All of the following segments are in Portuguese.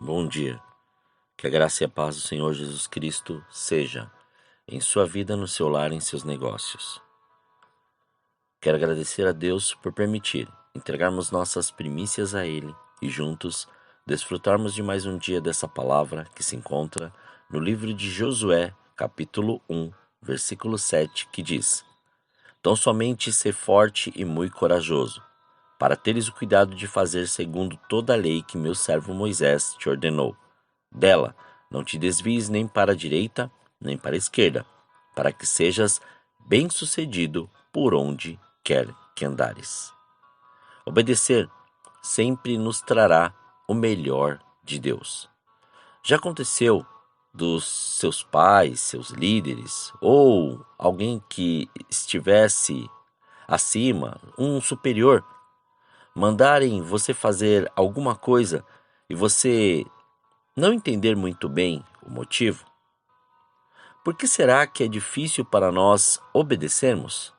Bom dia. Que a graça e a paz do Senhor Jesus Cristo seja em sua vida, no seu lar, em seus negócios. Quero agradecer a Deus por permitir entregarmos nossas primícias a Ele e juntos desfrutarmos de mais um dia dessa palavra que se encontra no livro de Josué, capítulo 1, versículo 7, que diz: Tão somente ser forte e muito corajoso, para teres o cuidado de fazer segundo toda a lei que meu servo Moisés te ordenou. Dela não te desvies nem para a direita, nem para a esquerda, para que sejas bem-sucedido por onde quer que andares. Obedecer sempre nos trará o melhor de Deus. Já aconteceu dos seus pais, seus líderes, ou alguém que estivesse acima, um superior, mandarem você fazer alguma coisa e você não entender muito bem o motivo? Por que será que é difícil para nós obedecermos?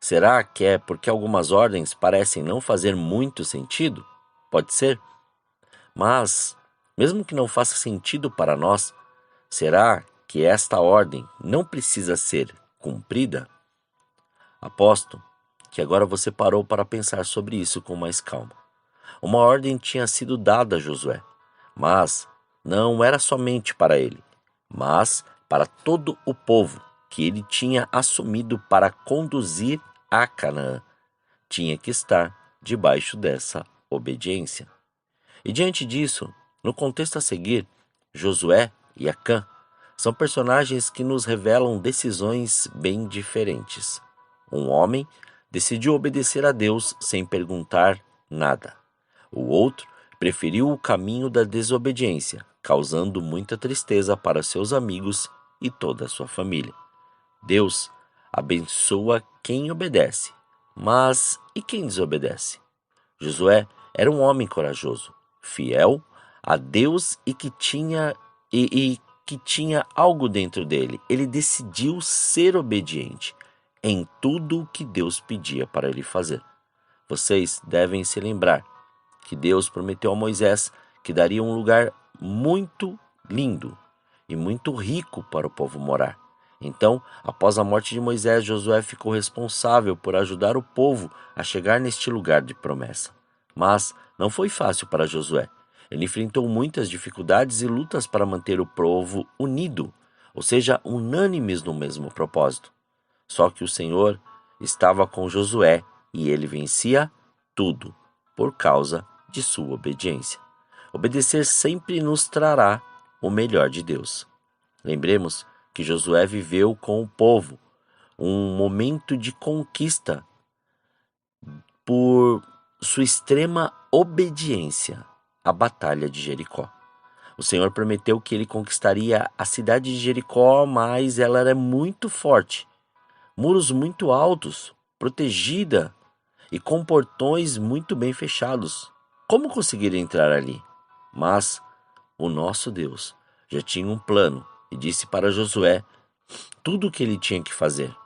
Será que é porque algumas ordens parecem não fazer muito sentido? Pode ser. Mas, mesmo que não faça sentido para nós, será que esta ordem não precisa ser cumprida? Aposto que agora você parou para pensar sobre isso com mais calma. Uma ordem tinha sido dada a Josué, mas não era somente para ele, mas para todo o povo que ele tinha assumido para conduzir a Canaã. Tinha que estar debaixo dessa obediência. E diante disso, no contexto a seguir, Josué e Acã são personagens que nos revelam decisões bem diferentes. Um homem decidiu obedecer a Deus sem perguntar nada. O outro preferiu o caminho da desobediência, causando muita tristeza para seus amigos e toda a sua família. Deus abençoa quem obedece, mas e quem desobedece? Josué era um homem corajoso, fiel a Deus e que tinha algo dentro dele. Ele decidiu ser obediente em tudo o que Deus pedia para ele fazer. Vocês devem se lembrar que Deus prometeu a Moisés que daria um lugar muito lindo e muito rico para o povo morar. Então, após a morte de Moisés, Josué ficou responsável por ajudar o povo a chegar neste lugar de promessa. Mas não foi fácil para Josué. Ele enfrentou muitas dificuldades e lutas para manter o povo unido, ou seja, unânimes no mesmo propósito. Só que o Senhor estava com Josué e ele vencia tudo por causa de sua obediência. Obedecer sempre nos trará o melhor de Deus. Lembremos que Josué viveu com o povo um momento de conquista por sua extrema obediência à batalha de Jericó. O Senhor prometeu que ele conquistaria a cidade de Jericó, mas ela era muito forte, muros muito altos, protegida e com portões muito bem fechados. Como conseguir entrar ali? Mas o nosso Deus já tinha um plano e disse para Josué tudo o que ele tinha que fazer.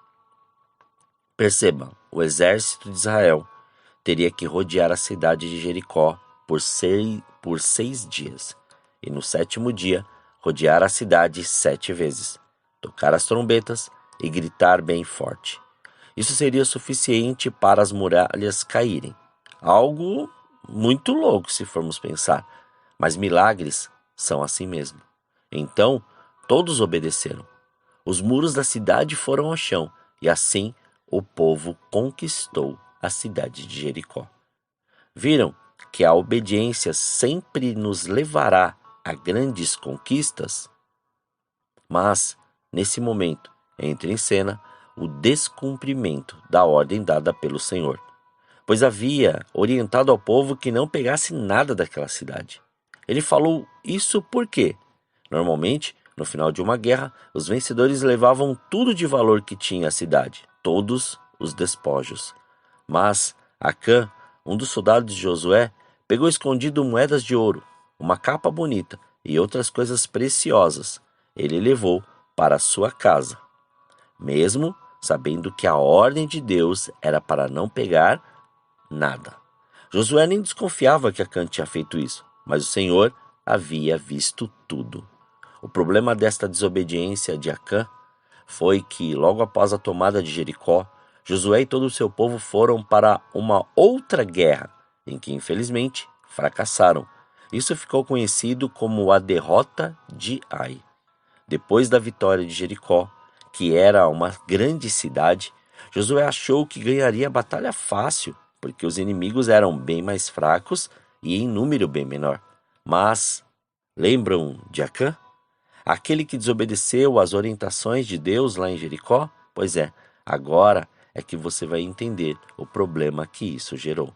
Perceba, o exército de Israel teria que rodear a cidade de Jericó por 6 dias, e no 7º dia rodear a cidade 7 vezes, tocar as trombetas e gritar bem forte. Isso seria suficiente para as muralhas caírem. Algo muito louco se formos pensar, mas milagres são assim mesmo. Então, todos obedeceram. Os muros da cidade foram ao chão, e assim o povo conquistou a cidade de Jericó. Viram que a obediência sempre nos levará a grandes conquistas? Mas, nesse momento, entra em cena o descumprimento da ordem dada pelo Senhor, pois havia orientado ao povo que não pegasse nada daquela cidade. Ele falou isso porque, normalmente, no final de uma guerra, os vencedores levavam tudo de valor que tinha a cidade, todos os despojos. Mas Acã, um dos soldados de Josué, pegou escondido moedas de ouro, uma capa bonita e outras coisas preciosas. Ele levou para sua casa, mesmo sabendo que a ordem de Deus era para não pegar nada. Josué nem desconfiava que Acã tinha feito isso, mas o Senhor havia visto tudo. O problema desta desobediência de Acã foi que, logo após a tomada de Jericó, Josué e todo o seu povo foram para uma outra guerra, em que, infelizmente, fracassaram. Isso ficou conhecido como a derrota de Ai. Depois da vitória de Jericó, que era uma grande cidade, Josué achou que ganharia a batalha fácil, porque os inimigos eram bem mais fracos e em número bem menor. Mas, lembram de Acã? Aquele que desobedeceu às orientações de Deus lá em Jericó? Pois é, agora é que você vai entender o problema que isso gerou.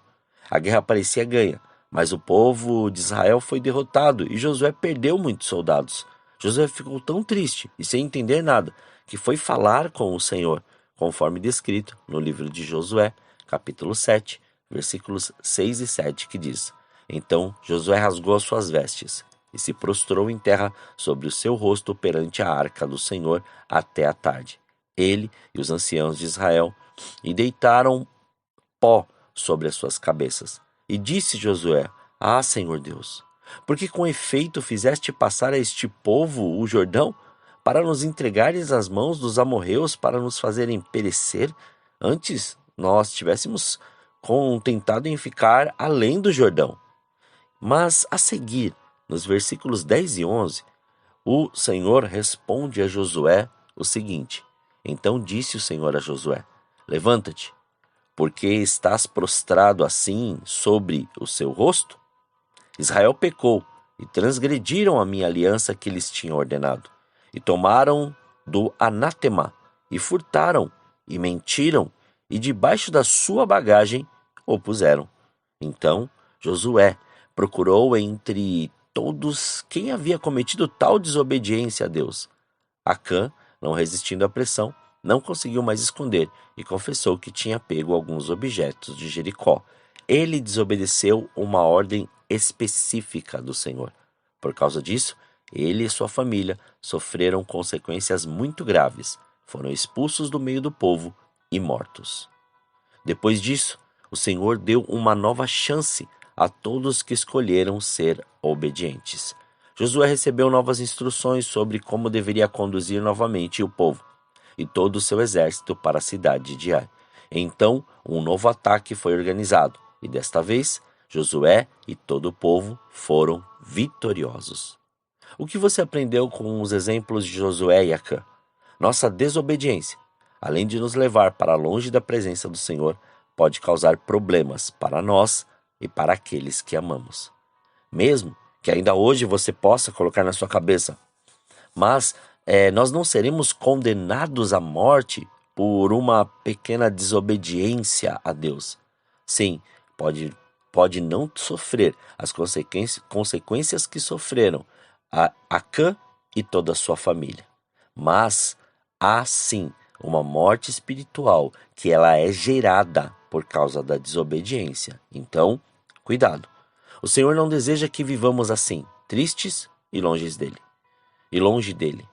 A guerra parecia ganha, mas o povo de Israel foi derrotado e Josué perdeu muitos soldados. Josué ficou tão triste e sem entender nada que foi falar com o Senhor, conforme descrito no livro de Josué, capítulo 7, versículos 6 e 7, que diz: Então Josué rasgou as suas vestes e se prostrou em terra sobre o seu rosto perante a arca do Senhor até a tarde. Ele e os anciãos de Israel, e deitaram pó sobre as suas cabeças. E disse Josué: Ah, Senhor Deus, porque com efeito fizeste passar a este povo o Jordão, para nos entregares às mãos dos amorreus, para nos fazerem perecer? Antes nós tivéssemos contentado em ficar além do Jordão. Mas a seguir, nos versículos 10 e 11, o Senhor responde a Josué o seguinte: Então disse o Senhor a Josué: Levanta-te, porque estás prostrado assim sobre o seu rosto? Israel pecou e transgrediram a minha aliança que lhes tinha ordenado, e tomaram do anátema, e furtaram, e mentiram, e debaixo da sua bagagem o puseram. Então Josué procurou entre todos quem havia cometido tal desobediência a Deus. Acã, não resistindo à pressão, não conseguiu mais esconder e confessou que tinha pego alguns objetos de Jericó. Ele desobedeceu uma ordem específica do Senhor. Por causa disso, ele e sua família sofreram consequências muito graves. Foram expulsos do meio do povo e mortos. Depois disso, o Senhor deu uma nova chance a todos que escolheram ser obedientes. Josué recebeu novas instruções sobre como deveria conduzir novamente o povo e todo o seu exército para a cidade de Ai. Então, um novo ataque foi organizado, e desta vez, Josué e todo o povo foram vitoriosos. O que você aprendeu com os exemplos de Josué e Acã? Nossa desobediência, além de nos levar para longe da presença do Senhor, pode causar problemas para nós e para aqueles que amamos. Mesmo que ainda hoje você possa colocar na sua cabeça, mas nós não seremos condenados à morte por uma pequena desobediência a Deus. Sim, pode não sofrer as consequências que sofreram Acã e toda a sua família. Mas há sim uma morte espiritual que ela é gerada por causa da desobediência. Então, cuidado. O Senhor não deseja que vivamos assim, tristes e longe dele.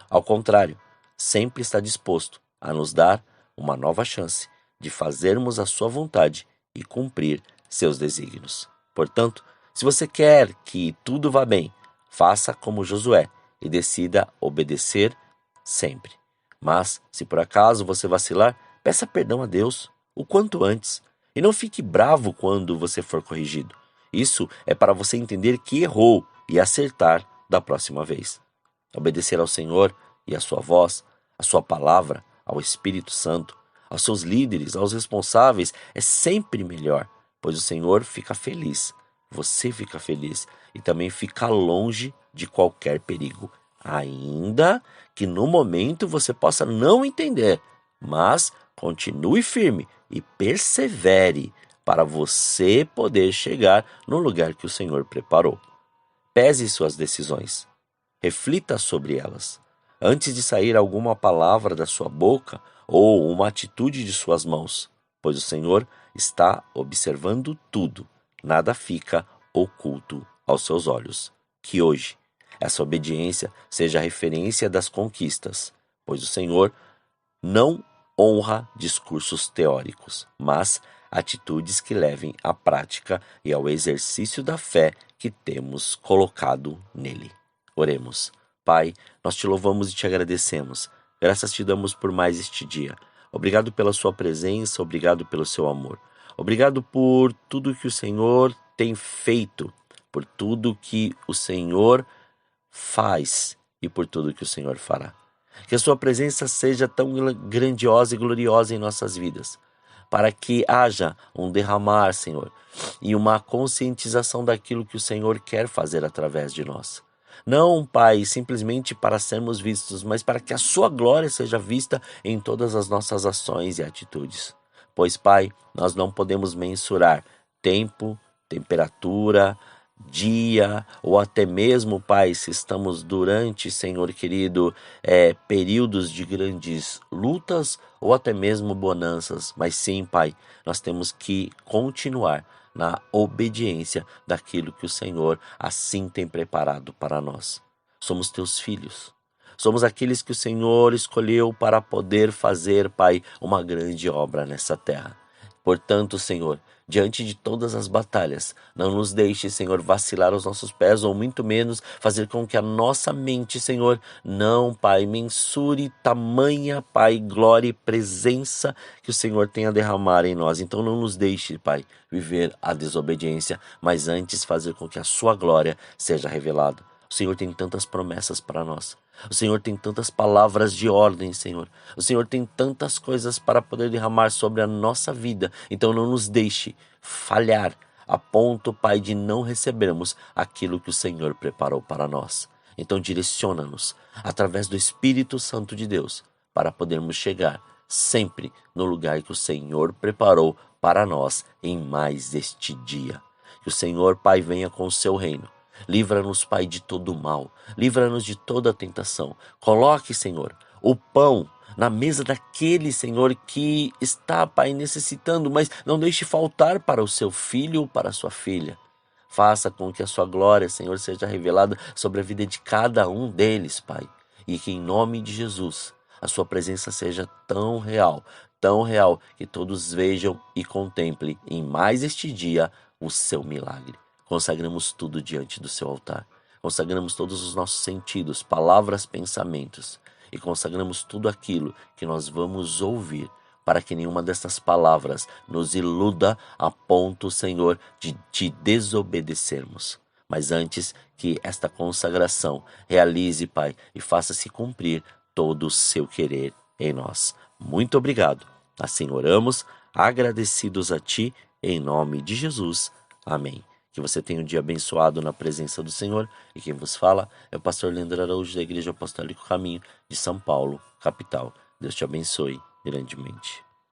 Ao contrário, sempre está disposto a nos dar uma nova chance de fazermos a sua vontade e cumprir seus desígnios. Portanto, se você quer que tudo vá bem, faça como Josué e decida obedecer sempre. Mas, se por acaso você vacilar, peça perdão a Deus o quanto antes e não fique bravo quando você for corrigido. Isso é para você entender que errou e acertar da próxima vez. Obedecer ao Senhor e à sua voz, à sua palavra, ao Espírito Santo, aos seus líderes, aos responsáveis, é sempre melhor, pois o Senhor fica feliz, você fica feliz e também fica longe de qualquer perigo, ainda que no momento você possa não entender, mas continue firme e persevere para você poder chegar no lugar que o Senhor preparou. Pese suas decisões. Reflita sobre elas. Antes de sair alguma palavra da sua boca ou uma atitude de suas mãos, pois o Senhor está observando tudo. Nada fica oculto aos seus olhos. Que hoje essa obediência seja a referência das conquistas, pois o Senhor não honra discursos teóricos, mas atitudes que levem à prática e ao exercício da fé que temos colocado nele. Oremos. Pai, nós te louvamos e te agradecemos. Graças te damos por mais este dia. Obrigado pela sua presença, obrigado pelo seu amor. Obrigado por tudo que o Senhor tem feito, por tudo que o Senhor faz e por tudo que o Senhor fará. Que a sua presença seja tão grandiosa e gloriosa em nossas vidas, para que haja um derramar, Senhor, e uma conscientização daquilo que o Senhor quer fazer através de nós. Não, Pai, simplesmente para sermos vistos, mas para que a sua glória seja vista em todas as nossas ações e atitudes. Pois, Pai, nós não podemos mensurar tempo, temperatura, dia, ou até mesmo, Pai, se estamos durante, Senhor querido, períodos de grandes lutas ou até mesmo bonanças, mas sim, Pai, nós temos que continuar na obediência daquilo que o Senhor assim tem preparado para nós. Somos teus filhos. Somos aqueles que o Senhor escolheu para poder fazer, Pai, uma grande obra nessa terra. Portanto, Senhor, diante de todas as batalhas, não nos deixe, Senhor, vacilar os nossos pés, ou muito menos fazer com que a nossa mente, Senhor, não, Pai, mensure tamanha, Pai, glória e presença que o Senhor tem a derramar em nós. Então não nos deixe, Pai, viver a desobediência, mas antes fazer com que a sua glória seja revelada. O Senhor tem tantas promessas para nós. O Senhor tem tantas palavras de ordem, Senhor. O Senhor tem tantas coisas para poder derramar sobre a nossa vida. Então não nos deixe falhar a ponto, Pai, de não recebermos aquilo que o Senhor preparou para nós. Então direciona-nos através do Espírito Santo de Deus para podermos chegar sempre no lugar que o Senhor preparou para nós em mais este dia. Que o Senhor, Pai, venha com o seu reino. Livra-nos, Pai, de todo o mal. Livra-nos de toda a tentação. Coloque, Senhor, o pão na mesa daquele, Senhor, que está, Pai, necessitando, mas não deixe faltar para o seu filho ou para a sua filha. Faça com que a sua glória, Senhor, seja revelada sobre a vida de cada um deles, Pai. E que em nome de Jesus a sua presença seja tão real, que todos vejam e contemplem em mais este dia o seu milagre. Consagramos tudo diante do seu altar. Consagramos todos os nossos sentidos, palavras, pensamentos. E consagramos tudo aquilo que nós vamos ouvir, para que nenhuma dessas palavras nos iluda a ponto, Senhor, de te desobedecermos. Mas antes que esta consagração realize, Pai, e faça-se cumprir todo o seu querer em nós. Muito obrigado. Assim oramos, agradecidos a Ti, em nome de Jesus. Amém. Que você tenha um dia abençoado na presença do Senhor. E quem vos fala é o pastor Leandro Araújo, da Igreja Apostólica Caminho de São Paulo, capital. Deus te abençoe grandemente.